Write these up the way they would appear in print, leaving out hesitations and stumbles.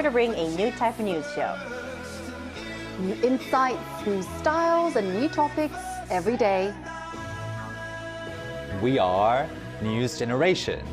here to bring a new type of news show. New insights, new styles, and new topics every day. We are News Generation.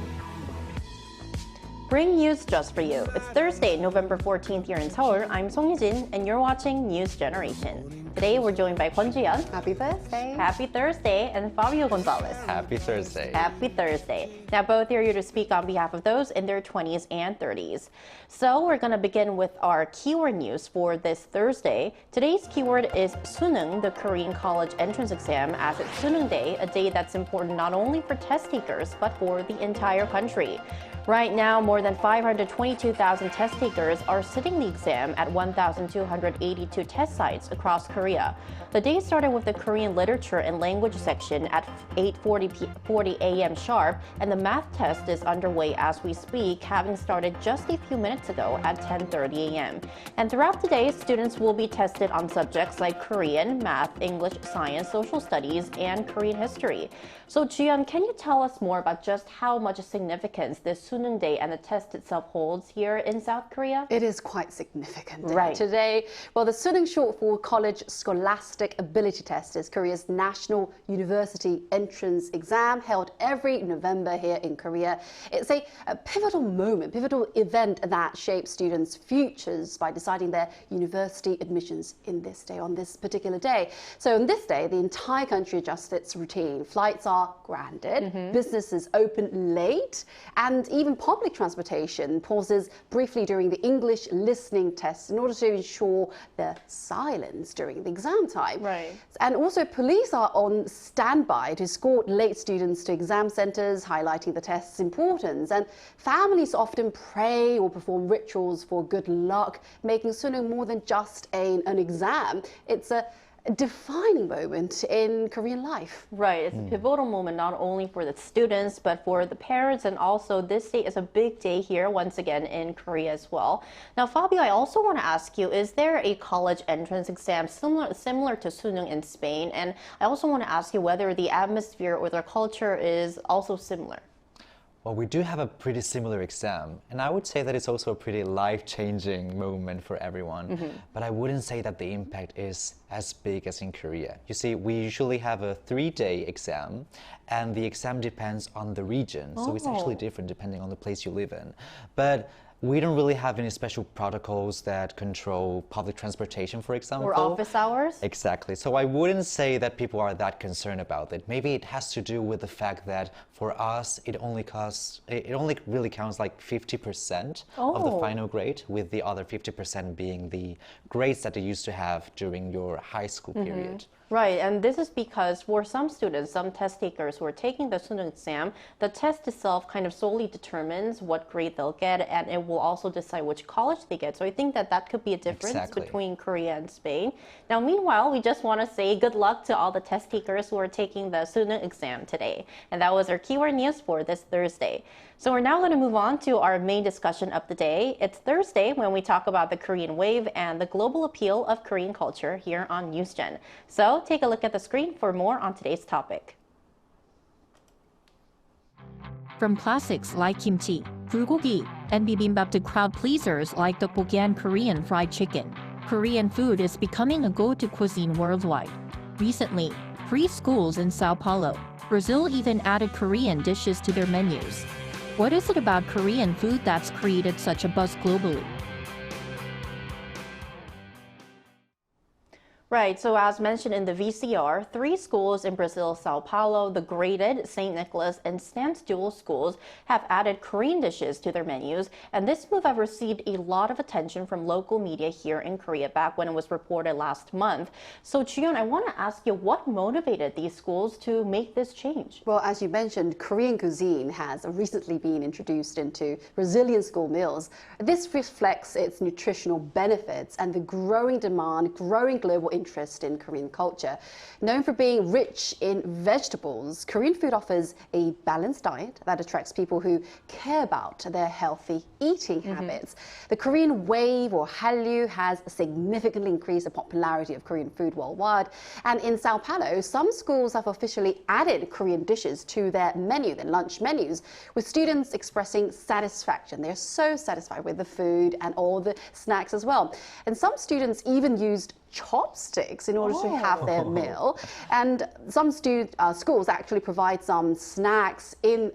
Bring news just for you. It's Thursday, November 14th here in Seoul. I'm Song Yujin, and you're watching News Generation. Today, we're joined by Kwon Ji-yeon. Happy Thursday. Happy Thursday, and Fabio Gonzalez. Happy Thursday. Happy Thursday. Now, both are here to speak on behalf of those in their 20s and 30s. So, we're going to begin with our keyword news for this Thursday. Today's keyword is Suneung, the Korean college entrance exam, as it's Suneung Day, a day that's important not only for test takers, but for the entire country. Right now, more than 522,000 test takers are sitting the exam at 1,282 test sites across Korea. The day started with the Korean literature and language section at 8:40 a.m. sharp, and the math test is underway as we speak, having started just a few minutes ago at 10:30 a.m. And throughout the day, students will be tested on subjects like Korean, math, English, science, social studies, and Korean history. So, Ji-yeon, can you tell us more about just how much significance this Suneung Day and the test itself holds here in South Korea? It is quite significant. Right. Today, well, the Suneung short for College Scholastic Ability Test is Korea's national university entrance exam held every November here in Korea. It's a pivotal moment, pivotal event that shapes students' futures by deciding their university admissions in this day, on this particular day. So on this day, the entire country adjusts its routine. Flights are grounded, businesses open late, and even public transportation pauses briefly during the English listening test in order to ensure the silence during the exam time. Right. And also police are on standby to escort late students to exam centers, highlighting the test's importance. And families often pray or perform rituals for good luck, making Suneung more than just an exam. It's a defining moment in Korean life. Right, it's a pivotal moment not only for the students but for the parents, and also this day is a big day here once again in Korea as well. Now, Fabio, I also want to ask you, is there a college entrance exam similar to Suneung in Spain? And I also want to ask you whether the atmosphere or the culture is also similar. Well, we do have a pretty similar exam, and I would say that it's also a pretty life-changing moment for everyone. But I wouldn't say that the impact is as big as in Korea. You see, we usually have a 3-day exam, and the exam depends on the region, so it's actually different depending on the place you live in. But we don't really have any special protocols that control public transportation, for example. Or office hours? Exactly. So I wouldn't say that people are that concerned about it. Maybe it has to do with the fact that for us, it only really counts like 50% of the final grade, with the other 50% being the grades that you used to have during your high school period. Right, and this is because for some students, some test takers who are taking the Suneung exam, the test itself kind of solely determines what grade they'll get, and it will also decide which college they get. So I think that that could be a difference between Korea and Spain. Now, meanwhile, we just want to say good luck to all the test takers who are taking the Suneung exam today. And that was our keyword news for this Thursday. So we're now going to move on to our main discussion of the day. It's Thursday when we talk about the Korean wave and the global appeal of Korean culture here on NewsGen. So take a look at the screen for more on today's topic. From classics like kimchi, bulgogi, and bibimbap to crowd pleasers like tteokbokki and Korean fried chicken, Korean food is becoming a go-to cuisine worldwide. Recently, 3 schools in Sao Paulo, Brazil even added Korean dishes to their menus. What is it about Korean food that's created such a buzz globally? Right, so as mentioned in the VCR, 3 schools in Brazil, Sao Paulo, the graded St. Nicholas and Stan's Dual schools have added Korean dishes to their menus, and this move have received a lot of attention from local media here in Korea back when it was reported last month. So Ji-yeon, I want to ask you, what motivated these schools to make this change? Well, as you mentioned, Korean cuisine has recently been introduced into Brazilian school meals. This reflects its nutritional benefits and the growing demand, growing global interest interest in Korean culture. Known for being rich in vegetables, Korean food offers a balanced diet that attracts people who care about their healthy eating habits. The Korean wave, or Hallyu, has significantly increased the popularity of Korean food worldwide. And in Sao Paulo, some schools have officially added Korean dishes to their lunch menus, with students expressing satisfaction. They're so satisfied with the food and all the snacks as well. And some students even used chopsticks in order to have their meal. And some schools actually provide some snacks in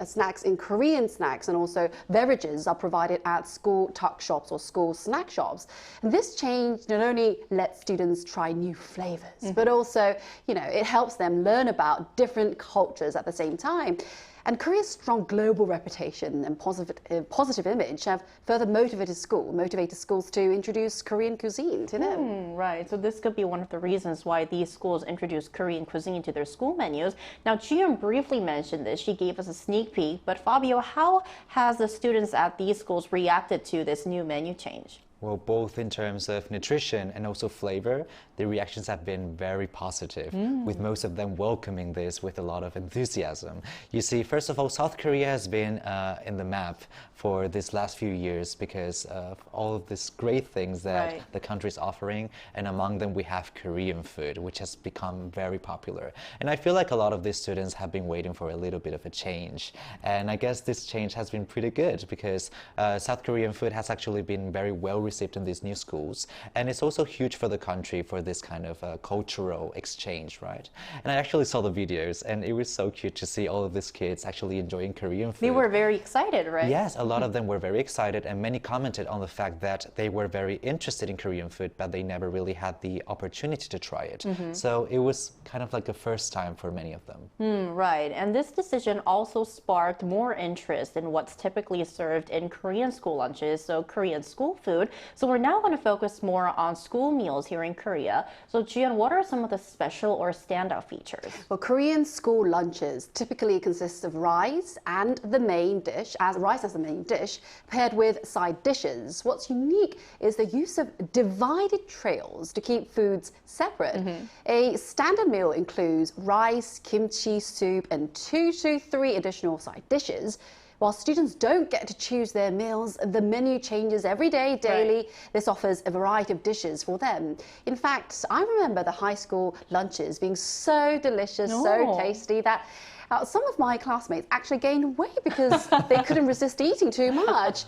Korean snacks, and also beverages are provided at school tuck shops or school snack shops. And this change not only lets students try new flavors, but also, it helps them learn about different cultures at the same time. And Korea's strong global reputation and positive image have further motivated schools to introduce Korean cuisine to them. Right, so this could be one of the reasons why these schools introduce Korean cuisine to their school menus. Now, Jiyeon briefly mentioned this. She gave us a sneak peek. But Fabio, how has the students at these schools reacted to this new menu change? Well, both in terms of nutrition and also flavor, the reactions have been very positive, with most of them welcoming this with a lot of enthusiasm. You see, first of all, South Korea has been in the map for this last few years because of all of these great things that the country is offering, and among them we have Korean food, which has become very popular. And I feel like a lot of these students have been waiting for a little bit of a change. And I guess this change has been pretty good because South Korean food has actually been very well received in these new schools, and it's also huge for the country for this kind of cultural exchange, right? And I actually saw the videos, and it was so cute to see all of these kids actually enjoying Korean food. They were very excited, right? Yes, a lot of them were very excited, and many commented on the fact that they were very interested in Korean food, but they never really had the opportunity to try it. So it was kind of like a first time for many of them. Right, and this decision also sparked more interest in what's typically served in Korean school lunches, so Korean school food. So we're now going to focus more on school meals here in Korea. So Jiyeon, what are some of the special or standout features? Well, Korean school lunches typically consist of rice and the main dish, rice as the main dish, paired with side dishes. What's unique is the use of divided trays to keep foods separate. A standard meal includes rice, kimchi, soup, and 2 to 3 additional side dishes. While students don't get to choose their meals, the menu changes every day, daily. Right. This offers a variety of dishes for them. In fact, I remember the high school lunches being so delicious, so tasty that some of my classmates actually gained weight because they couldn't resist eating too much.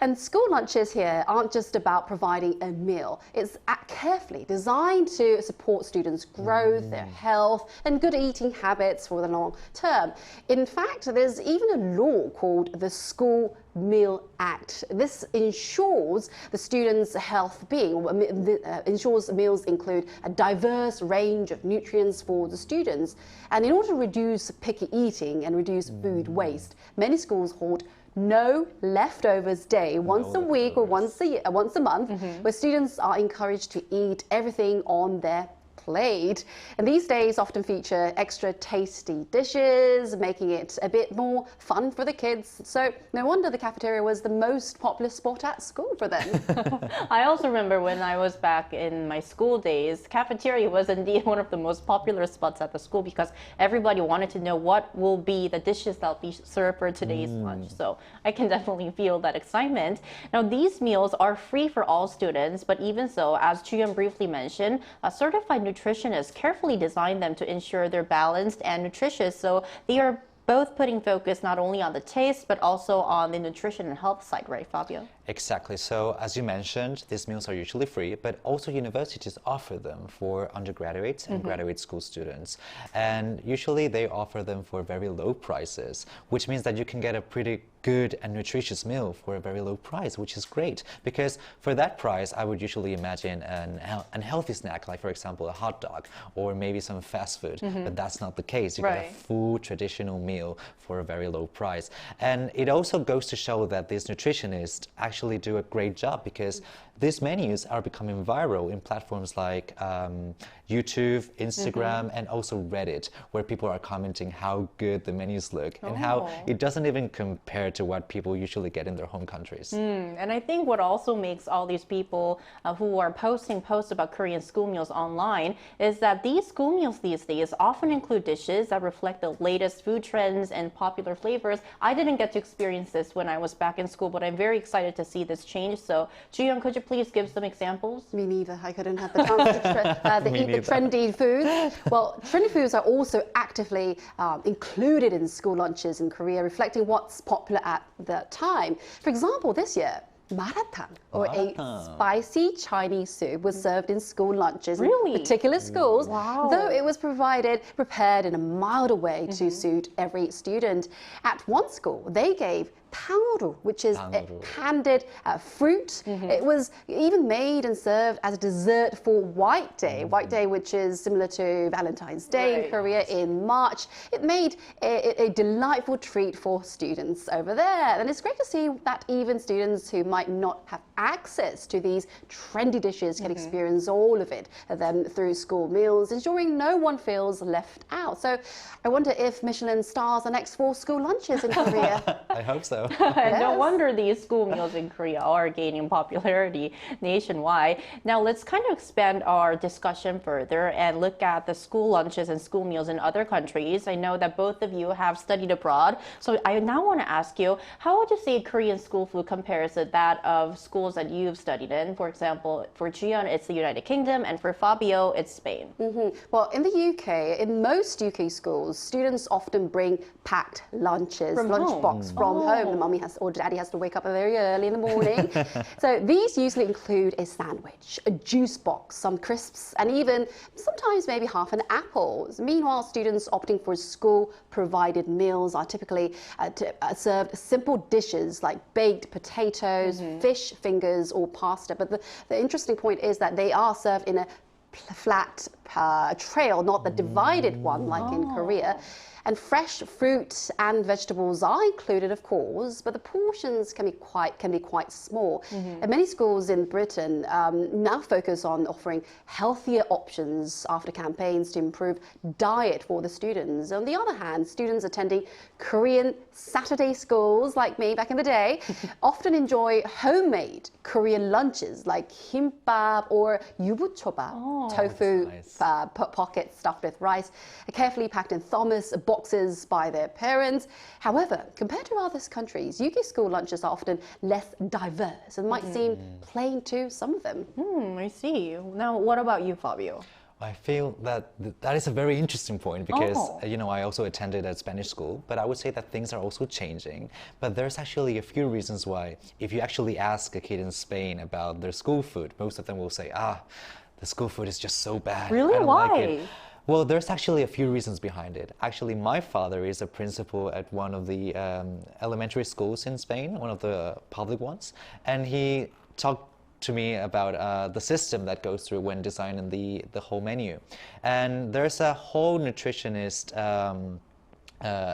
And school lunches here aren't just about providing a meal. It's carefully designed to support students' growth, their health, and good eating habits for the long term. In fact, there's even a law called the School Meal Act. This ensures the students' health ensures meals include a diverse range of nutrients for the students. And in order to reduce picky eating and reduce food waste, many schools hold No Leftovers Day once a week or once a month, where students are encouraged to eat everything on their plate. And these days often feature extra tasty dishes, making it a bit more fun for the kids. So no wonder the cafeteria was the most popular spot at school for them. I also remember when I was back in my school days, cafeteria was indeed one of the most popular spots at the school because everybody wanted to know what will be the dishes that will be served for today's lunch. So I can definitely feel that excitement. Now, these meals are free for all students, but even so, as Jiyeon briefly mentioned, a certified nutritionists carefully design them to ensure they're balanced and nutritious, so they are both putting focus not only on the taste but also on the nutrition and health side, right, Fabio? Exactly. So as you mentioned, these meals are usually free, but also universities offer them for undergraduates and graduate school students. And usually they offer them for very low prices, which means that you can get a pretty good and nutritious meal for a very low price, which is great. Because for that price, I would usually imagine an unhealthy snack, like for example, a hot dog or maybe some fast food. But that's not the case. You get a full traditional meal for a very low price. And it also goes to show that these nutritionists actually do a great job because these menus are becoming viral in platforms like YouTube, Instagram, and also Reddit, where people are commenting how good the menus look and how it doesn't even compare to what people usually get in their home countries. And I think what also makes all these people who are posting posts about Korean school meals online is that these school meals these days often include dishes that reflect the latest food trends and popular flavors. I didn't get to experience this when I was back in school, but I'm very excited to see this change. So, Ji-young, could you please give some examples? Me neither. I couldn't have the chance to eat the trendy foods. Well, trendy foods are also actively included in school lunches in Korea, reflecting what's popular at the time. For example, this year, maratang, or a spicy Chinese soup, was served in school lunches in particular schools, though it was prepared in a milder way to suit every student. At one school, they gave 탕후루, which is candied fruit. It was even made and served as a dessert for White Day. White Day, which is similar to Valentine's Day in Korea in March. It made a delightful treat for students over there. And it's great to see that even students who might not have access to these trendy dishes can experience all of it then through school meals, ensuring no one feels left out. So I wonder if Michelin stars the next 4 school lunches in Korea. I hope so. No wonder these school meals in Korea are gaining popularity nationwide. Now let's kind of expand our discussion further and look at the school lunches and school meals in other countries. I know that both of you have studied abroad, so I now want to ask you, how would you say Korean school food compares to that of schools that you've studied in? For example, for Jiyeon, it's the United Kingdom, and for Fabio, it's Spain. Well, in the UK, in most UK schools, students often bring packed lunches, lunchbox from home. The mummy has or daddy has to wake up very early in the morning. So these usually include a sandwich, a juice box, some crisps, and even sometimes maybe half an apple. Meanwhile, students opting for school-provided meals are typically served simple dishes like baked potatoes, fish fingers, or pasta. But the interesting point is that they are served in a flat trail, not the divided one like in Korea. And fresh fruit and vegetables are included, of course, but the portions can be quite small. And many schools in Britain now focus on offering healthier options after campaigns to improve diet for the students. On the other hand, students attending Korean Saturday schools, like me back in the day, often enjoy homemade Korean lunches like kimbap or yubuchoba, tofu pockets stuffed with rice, carefully packed in thermos boxes by their parents. However, compared to other countries, UK school lunches are often less diverse and might seem plain to some of them. I see. Now, what about you, Fabio? I feel that that is a very interesting point because, you know, I also attended a Spanish school, but I would say that things are also changing. But there's actually a few reasons why. If you actually ask a kid in Spain about their school food, most of them will say, the school food is just so bad. Really? I don't Why? like it. Well, there's actually a few reasons behind it. Actually, my father is a principal at one of the elementary schools in Spain, one of the public ones, and he talked to me about the system that goes through when designing the whole menu. And there's a whole nutritionist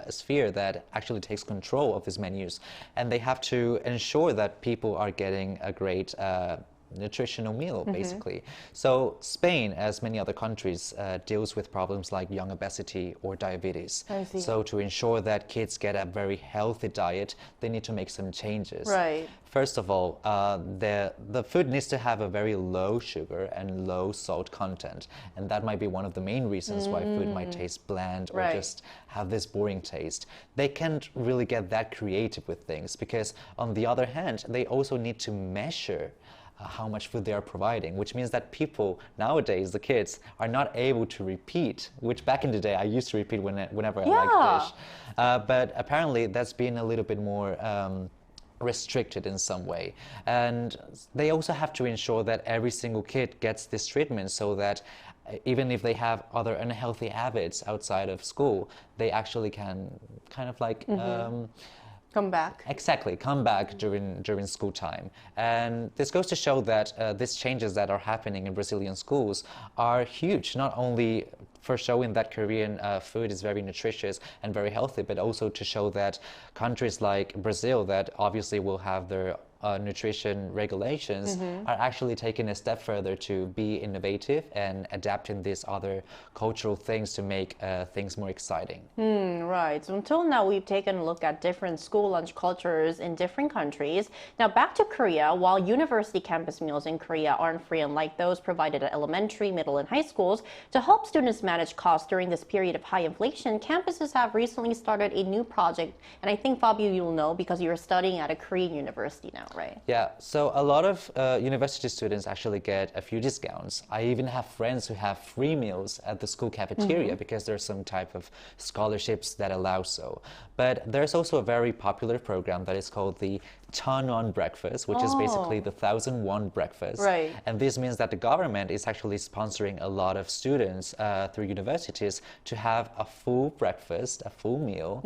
sphere that actually takes control of these menus, and they have to ensure that people are getting a great nutritional meal, basically. So Spain, as many other countries, deals with problems like young obesity or diabetes. So to ensure that kids get a very healthy diet, they need to make some changes. Right. First of all, the food needs to have a very low sugar and low salt content, and that might be one of the main reasons why food might taste bland or just have this boring taste. They can't really get that creative with things because, on the other hand, they also need to measure how much food they are providing, which means that people nowadays, the kids, are not able to repeat, which back in the day I used to repeat whenever I liked a dish. But apparently that's been a little bit more restricted in some way. And they also have to ensure that every single kid gets this treatment so that even if they have other unhealthy habits outside of school, they actually can kind of like come back. Exactly, come back during school time. And this goes to show that these changes that are happening in Brazilian schools are huge, not only for showing that Korean food is very nutritious and very healthy, but also to show that countries like Brazil that obviously will have their nutrition regulations are actually taking a step further to be innovative and adapting these other cultural things to make things more exciting. Right. So until now, we've taken a look at different school lunch cultures in different countries. Now back to Korea. While university campus meals in Korea aren't free, unlike those provided at elementary, middle, and high schools, to help students manage costs during this period of high inflation, campuses have recently started a new project. And I think, Fabio, you'll know because you're studying at a Korean university now, right? Yeah, so a lot of university students actually get a few discounts. I even have friends who have free meals at the school cafeteria because there's some type of scholarships that allow so. But there's also a very popular program that is called the 1,000won breakfast, which is basically the 1,000 won breakfast. Right. And this means that the government is actually sponsoring a lot of students through universities to have a full breakfast, a full meal,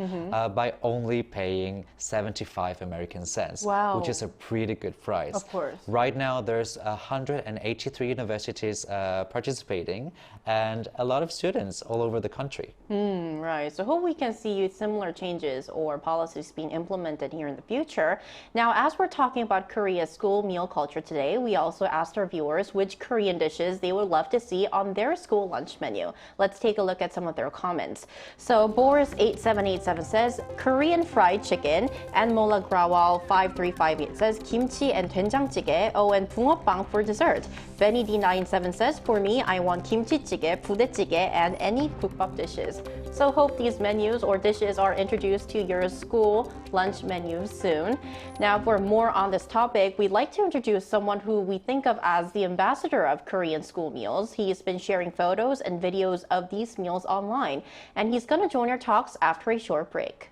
by only paying 75 American cents, Wow. which is a pretty good price. Of course. Right now, there's 183 universities participating and a lot of students all over the country. Right. So hope we can see similar changes or policies being implemented here in the future. Now, as we're talking about Korea's school meal culture today, we also asked our viewers which Korean dishes they would love to see on their school lunch menu. Let's take a look at some of their comments. So Boris8787 says Korean fried chicken, and Mola Grawal 5358 says kimchi and 된장찌개, and 붕어빵 for dessert. Benny D97 says, for me, I want kimchi-jjigae, 부대찌개, and any 국밥 dishes. So hope these menus or dishes are introduced to your school lunch menu soon. Now, for more on this topic, we'd like to introduce someone who we think of as the ambassador of Korean school meals. He's been sharing photos and videos of these meals online, and he's going to join our talks after a short break.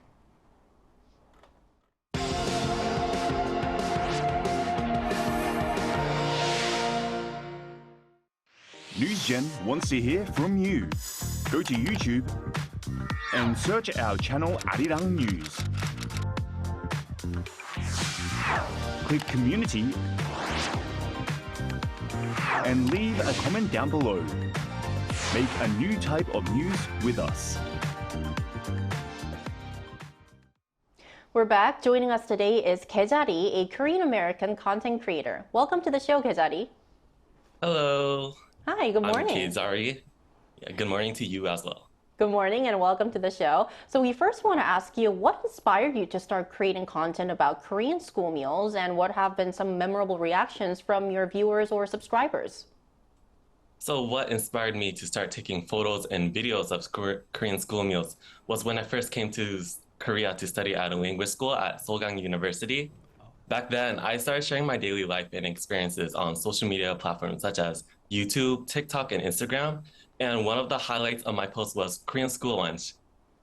NewsGen wants to hear from you. Go to YouTube and search our channel Arirang.News. Click Community and leave a comment down below. Make a new type of news with us. We're back. Joining us today is Kejari, a Korean-American content creator. Welcome to the show, Kejari. Hello. Hi, good morning. I'm Kejari. Yeah, good morning to you as well. Good morning and welcome to the show. So we first want to ask you, what inspired you to start creating content about Korean school meals, and what have been some memorable reactions from your viewers or subscribers? So what inspired me to start taking photos and videos of Korean school meals was when I first came to Korea to study at a language school at Seogang University. Back then, I started sharing my daily life and experiences on social media platforms such as YouTube, TikTok, and Instagram. And one of the highlights of my post was Korean school lunch.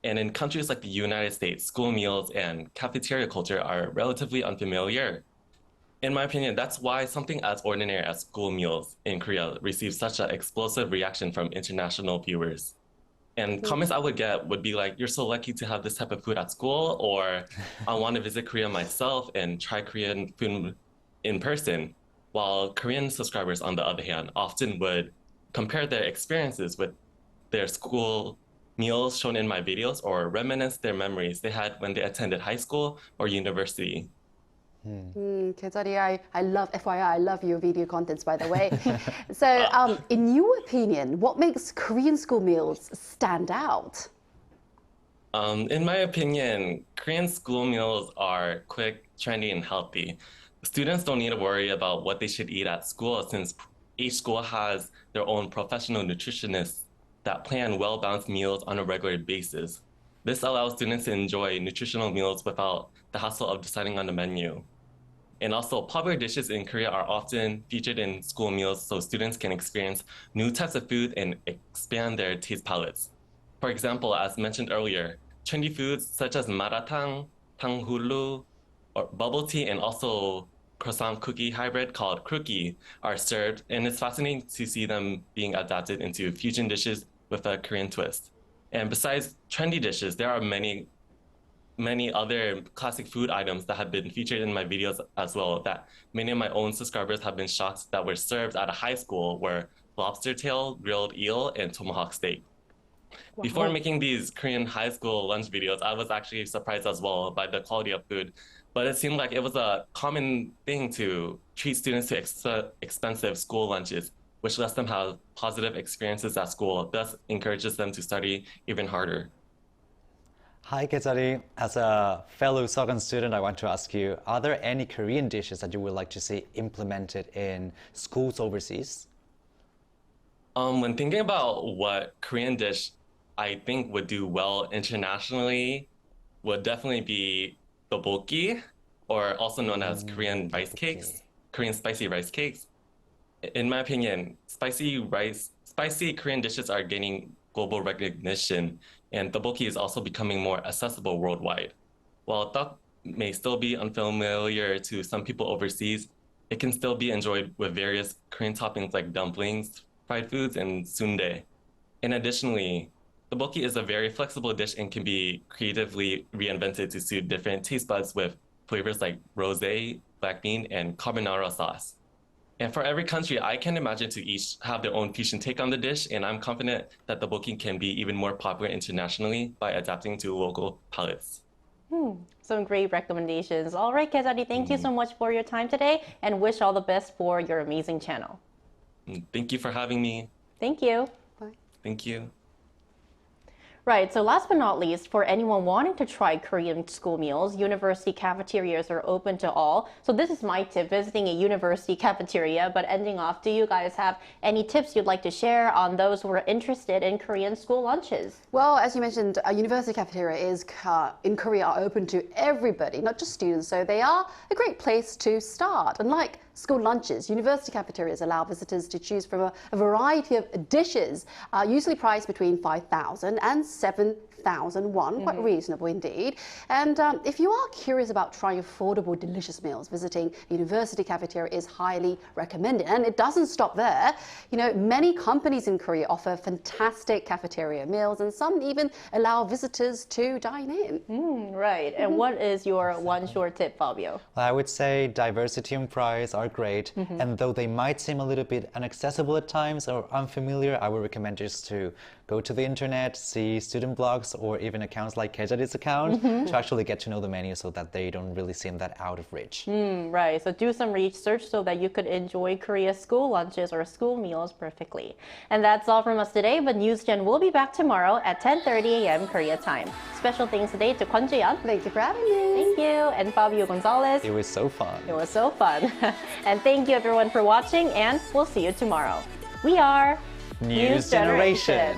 And in countries like the United States, school meals and cafeteria culture are relatively unfamiliar. In my opinion, that's why something as ordinary as school meals in Korea receives such an explosive reaction from international viewers. And comments I would get would be like, you're so lucky to have this type of food at school, or I want to visit Korea myself and try Korean food in person. While Korean subscribers, on the other hand, often would compare their experiences with their school meals shown in my videos or reminisce their memories they had when they attended high school or university. Kejari, I love, FYI, I love your video contents, by the way. So, in your opinion, what makes Korean school meals stand out? In my opinion, Korean school meals are quick, trendy, and healthy. Students don't need to worry about what they should eat at school since each school has their own professional nutritionists that plan well-balanced meals on a regular basis. This allows students to enjoy nutritional meals without the hassle of deciding on the menu. And also, popular dishes in Korea are often featured in school meals so students can experience new types of food and expand their taste palettes. For example, as mentioned earlier, trendy foods such as maratang, tanghulu, or bubble tea, and also croissant cookie hybrid called krookie are served, and it's fascinating to see them being adapted into fusion dishes with a Korean twist. And besides trendy dishes, there are many other classic food items that have been featured in my videos as well that many of my own subscribers have been shocked that were served at a high school, were lobster tail, grilled eel, and tomahawk steak. Before making these Korean high school lunch videos, I was actually surprised as well by the quality of food. But it seemed like it was a common thing to treat students to expensive school lunches, which lets them have positive experiences at school, thus encourages them to study even harder. Hi, Ketari. As a fellow Sogan student, I want to ask you, are there any Korean dishes that you would like to see implemented in schools overseas? When thinking about what Korean dish I think would do well internationally would definitely be tteokbokki, or also known as Korean rice cakes, Korean spicy rice cakes. In my opinion, spicy Korean dishes are gaining global recognition, and tteokbokki is also becoming more accessible worldwide. While tteok may still be unfamiliar to some people overseas, it can still be enjoyed with various Korean toppings like dumplings, fried foods, and sundae. And additionally, tteokbokki is a very flexible dish and can be creatively reinvented to suit different taste buds with flavors like rosé, black bean, and carbonara sauce. And for every country, I can imagine to each have their own fusion take on the dish, and I'm confident that tteokbokki can be even more popular internationally by adapting to local palates. Some great recommendations. All right, Kezadi, thank you so much for your time today and wish all the best for your amazing channel. Thank you for having me. Thank you. Bye. Thank you. Right, so last but not least, for anyone wanting to try Korean school meals, university cafeterias are open to all. So this is my tip, visiting a university cafeteria. But ending off, do you guys have any tips you'd like to share on those who are interested in Korean school lunches? Well, as you mentioned, a university cafeteria in Korea are open to everybody, not just students, so they are a great place to start. Unlike school lunches, university cafeterias allow visitors to choose from a variety of dishes, usually priced between 5,000 and 7,000 won, quite reasonable indeed. And if you are curious about trying affordable, delicious meals, visiting a university cafeteria is highly recommended. And it doesn't stop there. You know, many companies in Korea offer fantastic cafeteria meals, and some even allow visitors to dine in. Right, and what is your one short tip, Fabio? Well, I would say diversity and price are great, and though they might seem a little bit inaccessible at times or unfamiliar, I would recommend just to go to the internet, see student blogs or even accounts like Kejari's account to actually get to know the menu so that they don't really seem that out of reach. Right, so do some research so that you could enjoy Korea's school lunches or school meals perfectly. And that's all from us today, but NewsGen will be back tomorrow at 10:30 a.m. Korea time. Special thanks today to Kwon Jae-yeon. Thank you for having me. Thank you, and Fabio Gonzalez. It was so fun. It was so fun. And thank you everyone for watching, and we'll see you tomorrow. We are News Generation.